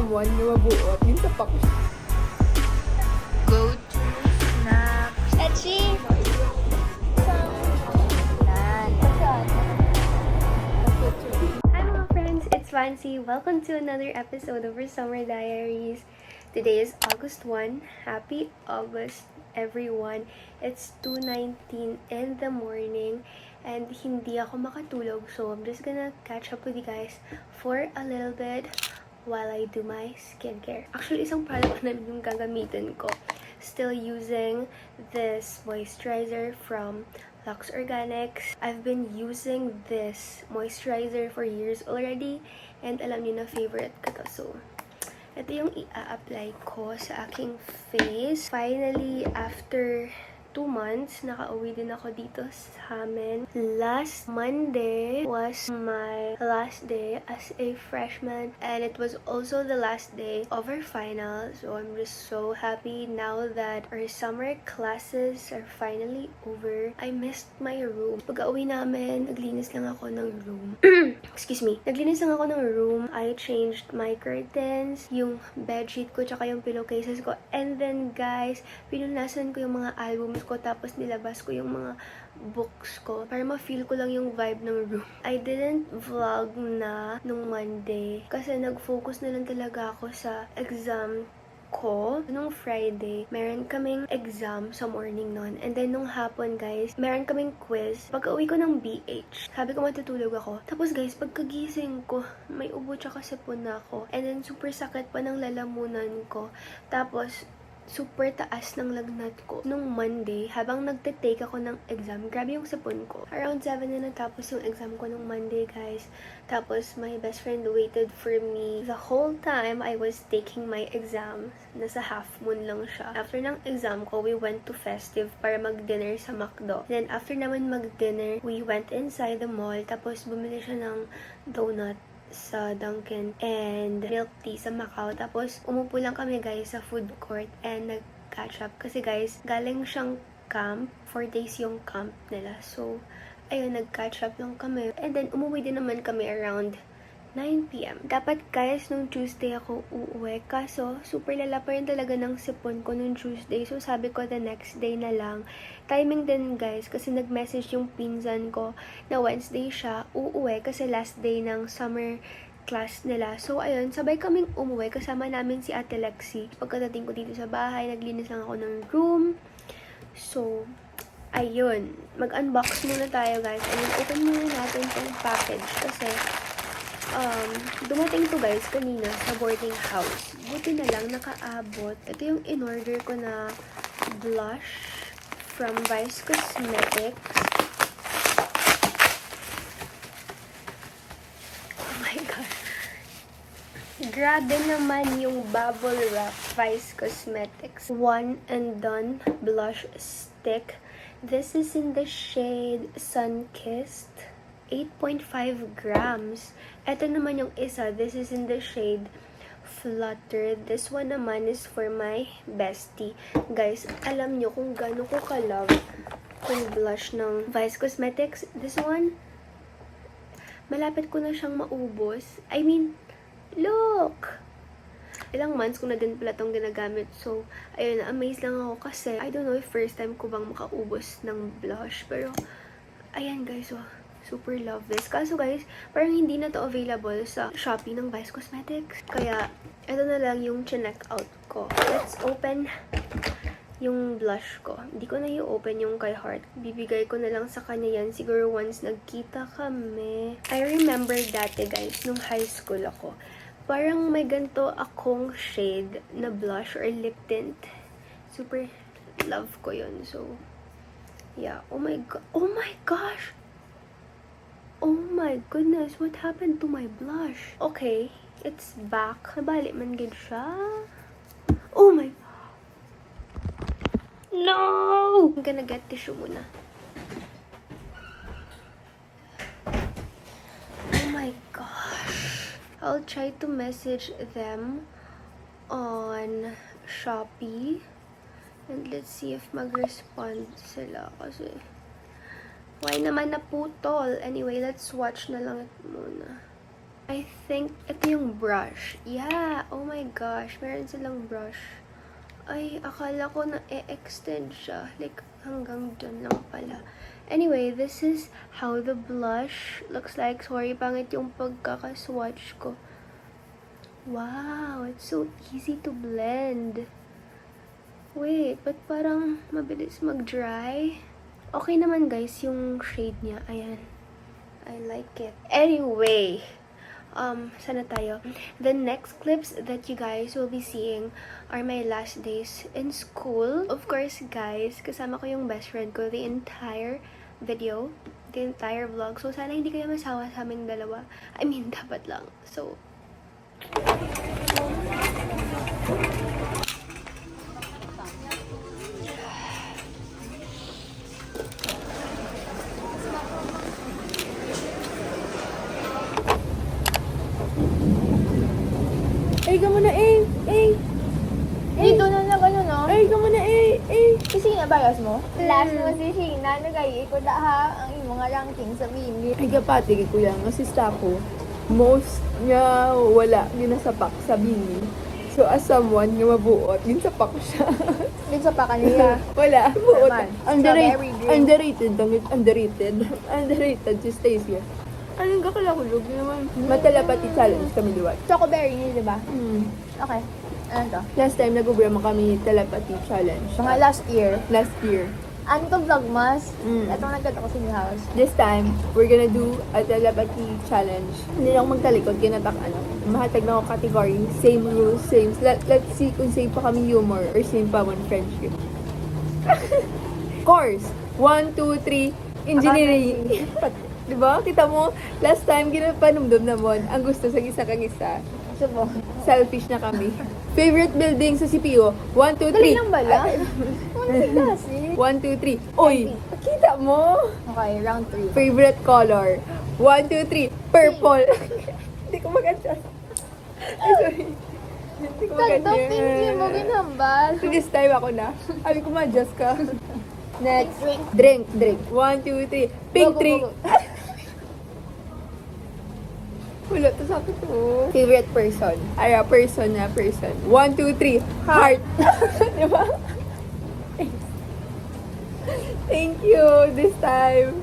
someone na mabuot. Yung tapak. Go to snack. Echi! Hi mga friends, it's Fancy. Welcome to another episode of our Summer Diaries. Today is August 1. Happy August, everyone. It's 2:19 in the morning and hindi ako makatulog, so I'm just gonna catch up with you guys for a little bit while I do my skincare. Actually, isang product na yung gagamitin ko. Still using this moisturizer from Lux Organics. I've been using this moisturizer for years already and alam niyo na favorite ko to. So, ito yung i-apply ko sa aking face. Finally, after 2 months, nakauwi din ako dito sa amin. Last Monday was my last day as a freshman and it was also the last day of our final. So I'm just so happy now that our summer classes are finally over. I missed my room. Pag-uwi namin, naglinis lang ako ng room. Excuse me. Naglinis lang ako ng room. I changed my curtains, yung bedsheet ko, tsaka yung pillowcases ko. And then guys, pinunasan ko yung mga albums ko, tapos nilabas ko yung mga books ko para ma-feel ko lang yung vibe ng room. I didn't vlog na nung Monday kasi nag-focus na lang talaga ako sa exam ko. Nung Friday, meron kaming exam sa morning nun. And then nung hapon, guys, meron kaming quiz. Pagka-uwi ko ng BH, sabi ko matutulog ako. Tapos guys, pagkagising ko, may ubo tsaka sipon na ako. And then super sakit pa ng lalamunan ko. Tapos, super taas ng lagnat ko. Nung Monday, habang nagte-take ako ng exam, grabe yung sipon ko. Around 7 na natapos yung exam ko nung Monday, guys. Tapos, my best friend waited for me the whole time I was taking my exam. Nasa half moon lang siya. After ng exam ko, we went to Festive para mag-dinner sa McDo. Then, after naman mag-dinner, we went inside the mall. Tapos, bumili siya ng donut sa Dunkin and milk tea sa Macau. Tapos, umupo lang kami guys sa food court and nag-catch up. Kasi guys, galing siyang camp. 4 days yung camp nila. So, ayun, nag-catch up lang kami. And then, umuwi din naman kami around 9 p.m. Dapat guys, nung Tuesday ako uuwi. Kaso, super lala pa rin talaga ng sipon ko nung Tuesday. So, sabi ko the next day na lang. Timing din guys, kasi nag-message yung pinsan ko na Wednesday siya uuwi kasi last day ng summer class nila. So, ayun, sabay kaming umuwi. Kasama namin si Ate Lexi. Pagkadating ko dito sa bahay, naglinis lang ako ng room. So, ayun. Mag-unbox muna tayo guys. Ayun, open muna natin tong package kasi dumating to guys kanina sa boarding house. Buti na lang nakaabot. Ito yung in-order ko na blush from Vice Cosmetics. Oh my god. Grabe naman yung bubble wrap Vice Cosmetics One and Done blush stick. This is in the shade Sunkissed. 8.5 grams. Ito naman yung isa. This is in the shade Flutter. This one naman is for my bestie. Guys, alam nyo kung gaano ko ka-love yung blush ng Vice Cosmetics. This one, malapit ko na siyang maubos. I mean, look! Ilang months ko na din pala itong ginagamit. So, ayun, na-amaze lang ako kasi I don't know if first time ko bang makaubos ng blush. Pero, ayan guys, oh. Super love this. Kaso guys, parang hindi na to available sa Shopee ng Vice Cosmetics. Kaya, ito na lang yung chinek out ko. Let's open yung blush ko. Hindi ko na i-open yung kay Heart. Bibigay ko na lang sa kanya yan. Siguro once nagkita kami. I remember dati guys, nung high school ako. Parang may ganito akong shade na blush or lip tint. Super love ko yun. So, yeah. Oh my god. Oh my gosh! Oh my goodness, what happened to my blush? Okay, it's back. Nabalik man gid siya. Oh my... No! I'm gonna get tissue muna. Oh my gosh. I'll try to message them on Shopee. And let's see if mag-respond sila kasi... Why naman naputol? Anyway, let's watch na lang muna. I think ito yung brush. Yeah, oh my gosh, meron silang brush. Ay, akala ko na e-extend siya. Like, hanggang dyan lang pala. Anyway, this is how the blush looks like. Sorry, pangit yung pagkakaswatch ko. Wow, it's so easy to blend. Wait, but parang mabilis mag-dry? Okay naman guys, yung shade niya. Ayan. I like it. Anyway, sana tayo. The next clips that you guys will be seeing are my last days in school. Of course, guys, kasama ko yung best friend ko the entire video, the entire vlog. So, sana hindi kayo masawa sa aming dalawa. I mean, dapat lang. So, Ay, ka muna, Dito na lang ano, no? Ay, ka muna, Kasi nabayas mo? Last mo si Sheena, nagay ko da ha, ang imong nga ranking sa Bini. Ay, kapati ko yan. Masista ko. Most nga wala. Ginasapak sa bini. So, as someone nga mabuot, ginsapak ko siya. Dito sa pa kanila. Wala. Buot. Naman. Underrated. Strawberry drink. Underrated. Underrated. Underrated si Stacia. Anong kakalakulog naman? Matalapati challenge kami liwat. Chocoberry niya, di ba? Okay. Ano to? Last time nag-ubrama kami telepathy challenge. Mga last year. Last year. Ano to vlogmas? Mm. Ito nagkata ko sa inyo house. This time, we're gonna do a telepathy challenge. Hindi lang ako magtalikod, kinatak ano. Mahatag na ako category, same rules, same. Let's see kung same pa kami humor or same pa one friendship. Course, 1, 2, 3, engineering. Diba? Kita mo, last time, ginapanumdum naman, ang gusto sa isa kang isa. Subo. Selfish na kami. Favorite building sa CPO, 1, 2, 3. Dali lang bala? Ano kasi? 1, 2, 3. Uy, kita mo? Okay, round 3. Favorite color, 1, 2, 3. Purple. Hindi ko mag-adjust. Ay, sorry. Hindi ko Kanda, mag-adjust. pink yun mo ginambal. So this time ako na. Sabi ko ma-adjust ka. Next. Drink. Drink. 1, 2, 3. Pink Go, go, 3. go, go. Wala to sa akin to. Favorite person. Ay, person na person. 1, 2, 3. Heart. Diba? Thank you. This time.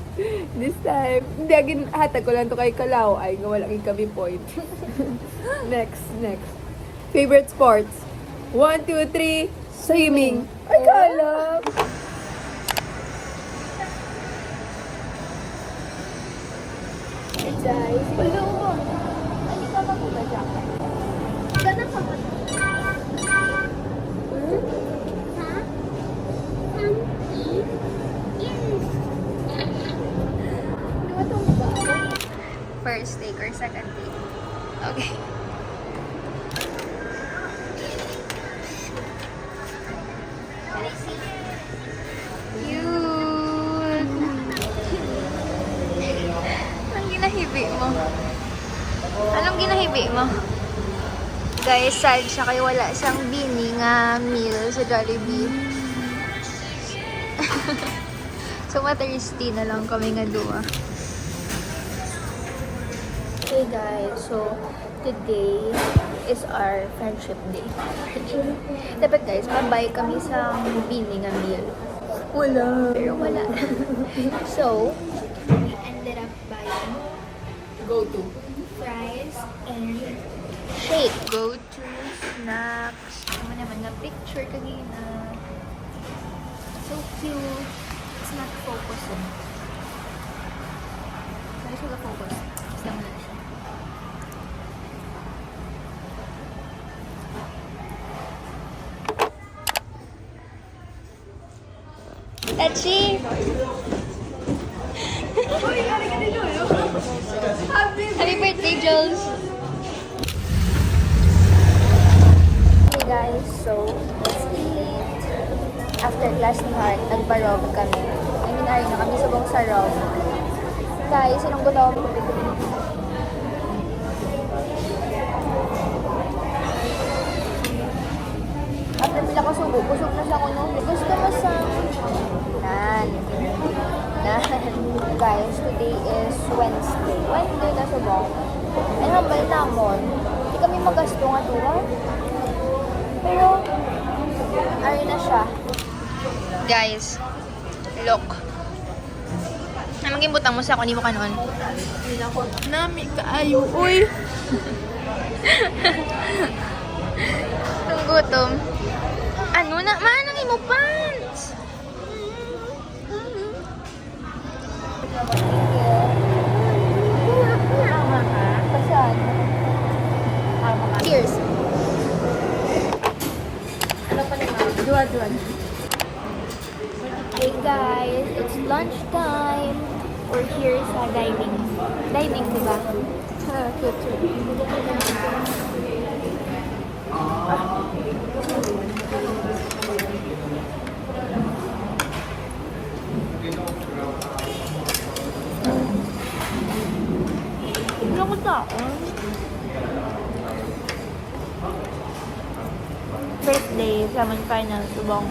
Hindi, agin, hatag ko lang to kay Kalao. Ay, nga wala kami point. Next. Favorite sports. 1, 2, 3. Swimming. Ay, kala. Guys, hello. Ano ka ba kung jacket? Ganang ka ba? first take or second take. Okay. Cute! Anong ginahibi mo? Anong ginahibi mo? Guys, sad siya kayo wala siyang bini nga meal sa Jollibee. So, matthirsty na lang kami nga duwa. Hey guys, so today is our friendship day. Dapat guys, mabay kami sa bini nga meal. Wala. Pero wala. So, we ended up buying Go to. fries and shake. Go to snacks. Ano naman nga picture kanina. So cute. It's not focusing. Guys, wala focus. Basta mo na siya. Tachi! Happy birthday, Jules! Hey guys, so let's eat. After class ni Heart, nagpa-rob kami. I mean, na kami subong sa rob. Guys, anong gutom? After pila ko subo, busog na siya ko no. Gusto mo sa... Nan. Guys, today is Wednesday. Wednesday na subong. Ay, hambal namon. Hindi kami magasto nga tuwa. Pero, ay na siya. Guys, look. Ay, maging butang mo sa ako, hindi mo ka noon. Nami kaayo, uy. Itong gutom. Ano na? Manang mo pants! Pasan. Cheers! Duwa. Hey guys, it's lunchtime. We're here sa diving. Diving, diba? Ano ko taon? First day, semi-final, subong.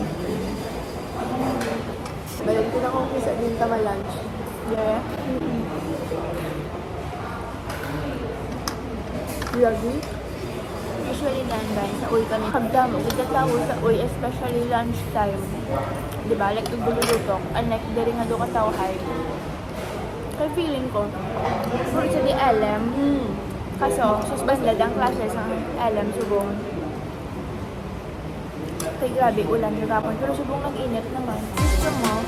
Balik ko na kung isa din tama lunch. Yeah. Lagi? Usually lang guys, sa uwi kami. Hagdamo, gitatawo sa uwi, especially lunchtime. Diba? Like, naglulutok. Unlike, dari nga doon katawhay. Kaya feeling ko, for sa di LM, kaso, susbandad ang classes ang LM subong. Kaya grabe, ulan, nagapon. Pero subong nag-init naman. Gusto mo,